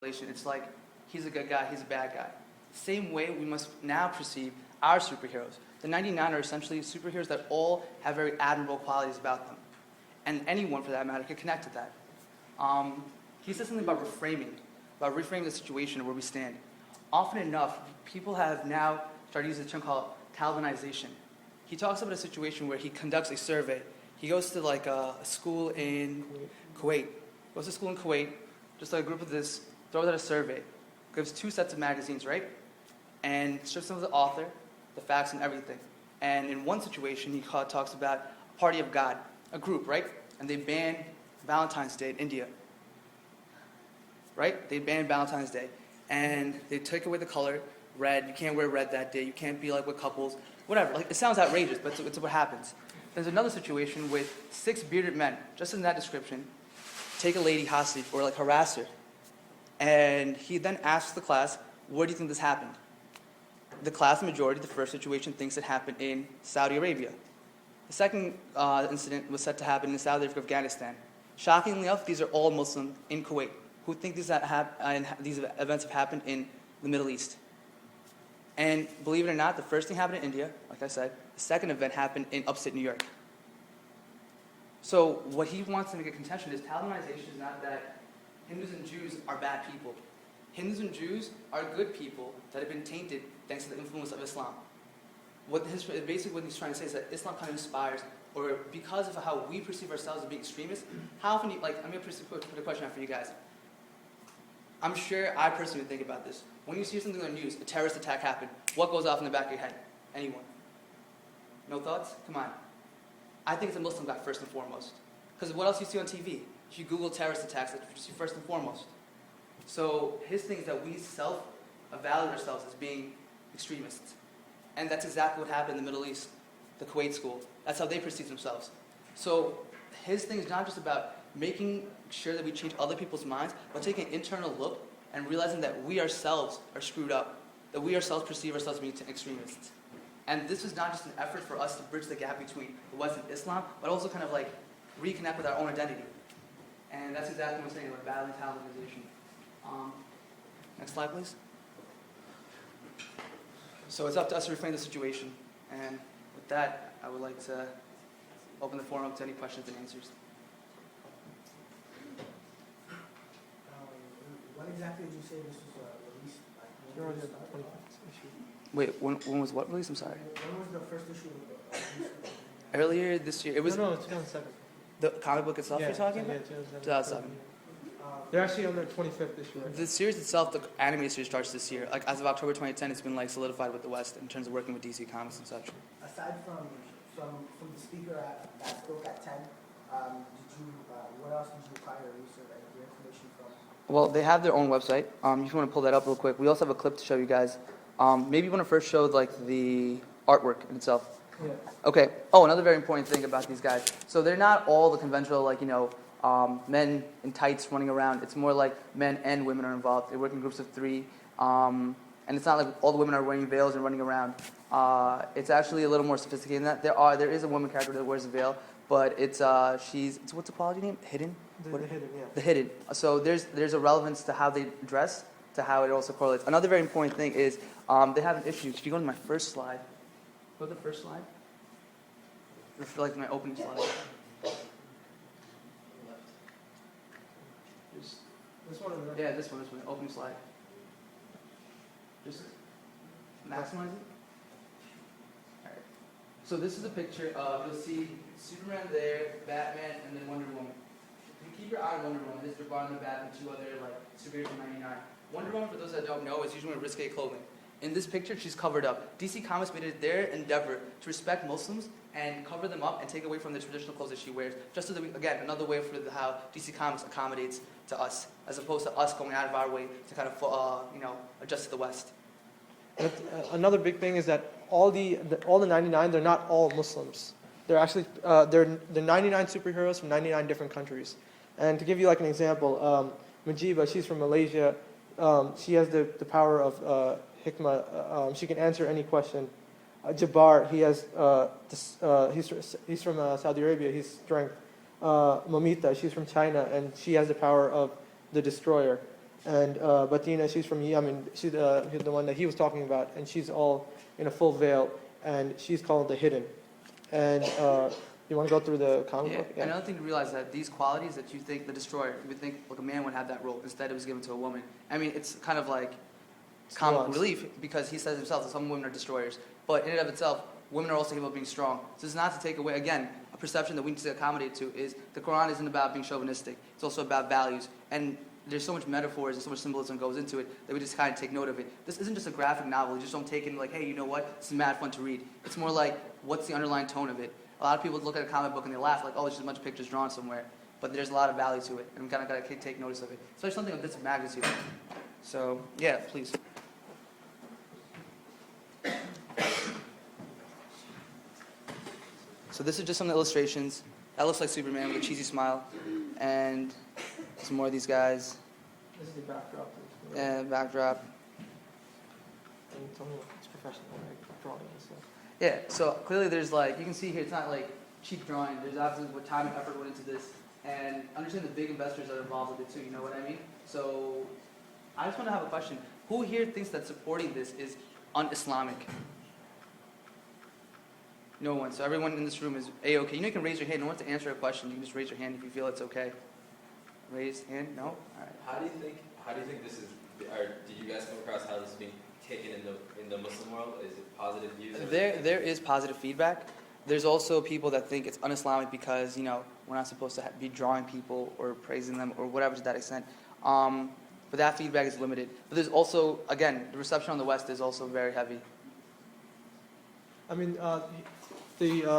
It's like he's a good guy, he's a bad guy. Same way we must now perceive our superheroes. The 99 are essentially superheroes that all have very admirable qualities about them. And anyone, for that matter, can connect with that. He says something about reframing the situation where we stand. Often enough, people have now started using a term called Talibanization. He talks about a situation where he conducts a survey. He goes to like a school in Kuwait. Goes to school in Kuwait, just like a group of this, throws out a survey. Gives 2 sets of magazines, right? And strips them of the author, the facts, and everything. And in one situation, he talks about a party of God, a group, right? And they banned Valentine's Day in India. Right? They banned Valentine's Day. And they take away the color, red. You can't wear red that day. You can't be like with couples. Whatever. Like, it sounds outrageous, but it's what happens. There's another situation with 6 bearded men, just in that description, take a lady hostage or like harass her. And he then asks the class, where do you think this happened? The class majority, the first situation, thinks it happened in Saudi Arabia. The second incident was said to happen in South Africa, Afghanistan. Shockingly enough, these are all Muslim in Kuwait who think these events have happened in the Middle East. And believe it or not, the first thing happened in India, like I said. The second event happened in upstate New York. So what he wants to make a contention is Talibanization is not that Hindus and Jews are bad people. Hindus and Jews are good people that have been tainted thanks to the influence of Islam. Basically what he's trying to say is that Islam kind of inspires, or because of how we perceive ourselves as being extremists, how often I'm going to put a question out for you guys. I'm sure I personally think about this. When you see something on the news, a terrorist attack happened, what goes off in the back of your head? Anyone? No thoughts? Come on. I think it's a Muslim guy first and foremost. Because what else do you see on TV? If you Google terrorist attacks, that's what you see first and foremost. So his thing is that we self-evaluate ourselves as being extremists. And that's exactly what happened in the Middle East, the Kuwait school. That's how they perceive themselves. So his thing is not just about making sure that we change other people's minds, but taking an internal look and realizing that we ourselves are screwed up, that we ourselves perceive ourselves as being extremists. And this is not just an effort for us to bridge the gap between the West and Islam, but also kind of like reconnect with our own identity. And that's exactly what I'm saying about battling Talibanization. Next slide, please. So it's up to us to reframe the situation. And with that, I would like to open the forum up to any questions and answers. When exactly did you say this was released? Wait, when was what released? I'm sorry. When was the first issue released? Earlier this year. It was No, 2007. the comic book itself you're talking about? Yeah, 2007. They're actually on their 25th issue right now. The series itself, the animated series, starts this year. Like as of October 2010, it's been like solidified with the West in terms of working with DC Comics and such. Aside from the speaker that spoke at 10, what else did you acquire your information from? Well, they have their own website. If you want to pull that up real quick, we also have a clip to show you guys. Maybe you want to first show like the artwork in itself. Yeah. Okay. Oh, another very important thing about these guys. So they're not all the conventional, men in tights running around. It's more like men and women are involved. They work in groups of 3. And it's not like all the women are wearing veils and running around. It's actually a little more sophisticated than that. There is a woman character that wears a veil, but it's what's the quality name? Hidden? The hidden, yeah. The hidden. So there's a relevance to how they dress, to how it also correlates. Another very important thing is they have an issue. If you go to my first slide, go to the first slide. Or like my opening slide. This one or the Yeah, this one, opening slide. Just maximize it. Alright. So this is a picture of, you'll see Superman there, Batman, and then Wonder Woman. If you keep your eye on Wonder Woman, there's Jabbar in the back and 2 other superheroes from 99. Wonder Woman, for those that don't know, is usually wearing risque clothing. In this picture, she's covered up. DC Comics made it their endeavor to respect Muslims and cover them up and take away from the traditional clothes that she wears. Just so that again, another way for how DC Comics accommodates to us, as opposed to us going out of our way to kind of adjust to the West. Another big thing is that all the 99, they're not all Muslims. They're actually they're 99 superheroes from 99 different countries. And to give you like an example, Mujiba, she's from Malaysia. She has the power of hikmah. She can answer any question. Jabbar, he's from Saudi Arabia. He's strength. Mamita, she's from China, and she has the power of the destroyer. And Batina, she's from Yemen. She's the one that he was talking about, and she's all in a full veil, and she's called the hidden. And you want to go through the comic book? Yeah. Another thing to realize that these qualities that you think the destroyer, you would think like a man would have that role. Instead, it was given to a woman. I mean, it's kind of like comic relief because he says himself that some women are destroyers. But in and of itself, women are also capable of being strong. So it's not to take away, again, a perception that we need to accommodate to is the Quran isn't about being chauvinistic. It's also about values. And there's so much metaphors and so much symbolism goes into it that we just kind of take note of it. This isn't just a graphic novel. You just don't take it and like, hey, you know what? This is mad fun to read. It's more like, what's the underlying tone of it? A lot of people look at a comic book and they laugh like, oh, it's just a bunch of pictures drawn somewhere. But there's a lot of value to it. And we kind of got to take notice of it. Especially something of this magnitude. So, yeah, please. So this is just some illustrations. That looks like Superman with a cheesy smile. And some more of these guys. This is the backdrop. And backdrop. And tell me it's professional, like drawing and stuff. Yeah, so clearly there's like, you can see here, it's not like cheap drawing. There's obviously what time and effort went into this. And understand the big investors that are involved with it too, you know what I mean? So I just want to have a question. Who here thinks that supporting this is un-Islamic? No one. So everyone in this room is A-okay. You know you can raise your hand. No one has to answer a question. You can just raise your hand if you feel it's okay. Raise hand? No? All right. How do you think this is, or did you guys come across how this is being taken in the Muslim world? Is it positive views? There is positive feedback. There's also people that think it's un-Islamic because, you know, we're not supposed to be drawing people or praising them or whatever to that extent. But that feedback is limited. But there's also, again, the reception on the West is also very heavy. I mean, the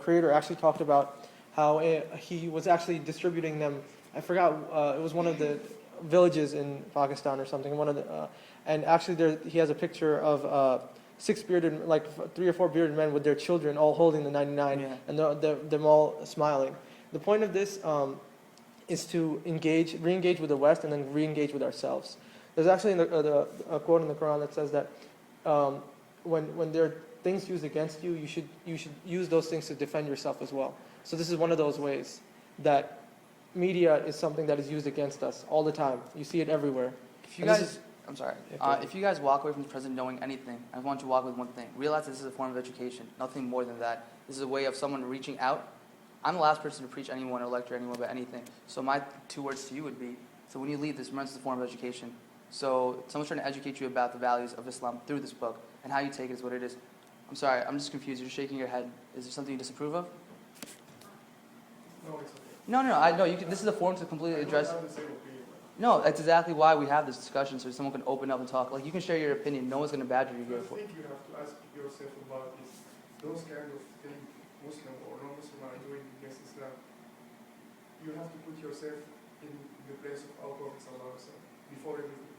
creator actually talked about how he was actually distributing them. I forgot, it was one of the villages in Pakistan or something. And actually he has a picture of 6 bearded, like 3 or 4 bearded men with their children all holding the 99, and they're all smiling. The point of this is to re-engage with the West and then re-engage with ourselves. There's actually a quote in the Quran that says that when there are things used against you, you should use those things to defend yourself as well. So this is one of those ways that media is something that is used against us all the time. You see it everywhere. If you guys, I'm sorry. If you guys walk away from the president knowing anything, I want you to walk with one thing. Realize this is a form of education, nothing more than that. This is a way of someone reaching out. I'm the last person to preach anyone or lecture anyone about anything. So my 2 words to you would be, so when you leave this, remember this is a form of education. So someone's trying to educate you about the values of Islam through this book, and how you take it is what it is. I'm sorry, I'm just confused. You're shaking your head. Is there something you disapprove of? No, it's okay. No. This is a forum to completely address. I don't have the same opinion. No, that's exactly why we have this discussion, so someone can open up and talk. Like, you can share your opinion. No one's going to badger you here I for it. think you have to ask yourself about is those kind of things Muslim or non-Muslim are doing against Islam. You have to put yourself in the place of our Prophet sallallahu alaihi wasallam before everything.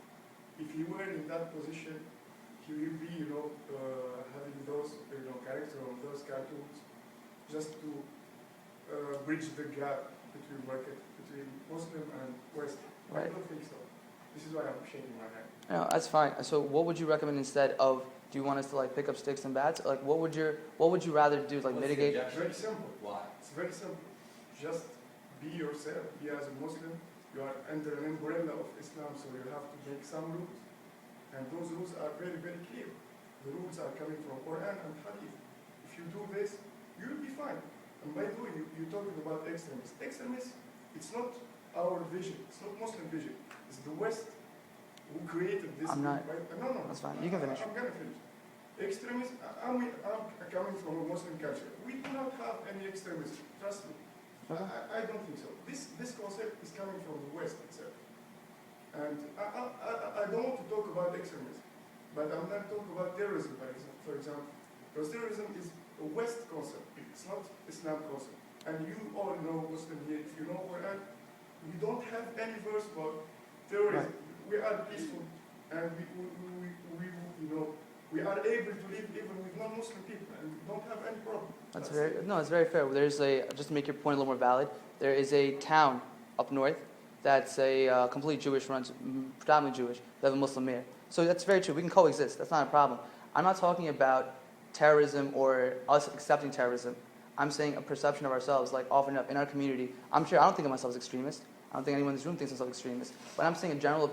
If you were in that position, he will be, having those, characters or those cartoons just to bridge the gap between Muslim and West. Right. I don't think so. This is why I'm shaking my head. No, that's fine. So what would you recommend instead of, do you want us to like pick up sticks and bats? Like, what would you rather do? Like, What's the mitigate? objection? Very simple. Why? It's very simple. Just be yourself. Be as a Muslim. You are under an umbrella of Islam, so you have to make some rules. And those rules are very, very clear. The rules are coming from Quran and Hadith. If you do this, you'll be fine. And by the way, you're talking about extremists. Extremists, it's not our vision. It's not Muslim vision. It's the West who created this. I'm not- Right? No. That's fine. You can finish. I'm going to finish. Extremists, I'm coming from a Muslim culture. We do not have any extremism. Trust me. I don't think so. This concept is coming from the West itself. And I don't want to talk about extremism, but I'm not talking about terrorism, for example. Because terrorism is a West concept. It's not Islam concept. And you all know Muslim here. If you know Quran, we don't have any verse about terrorism. Right. We are peaceful, and we are able to live even with non-Muslim people, and we don't have any problem. It's very fair. Just to make your point a little more valid, there is a town up north that's a completely Jewish, runs predominantly Jewish. They have a Muslim mayor. So that's very true. We can coexist. That's not a problem. I'm not talking about terrorism or us accepting terrorism. I'm saying a perception of ourselves, like often up in our community. I don't think of myself as extremist. I don't think anyone in this room thinks themselves extremists. But I'm saying a general opinion.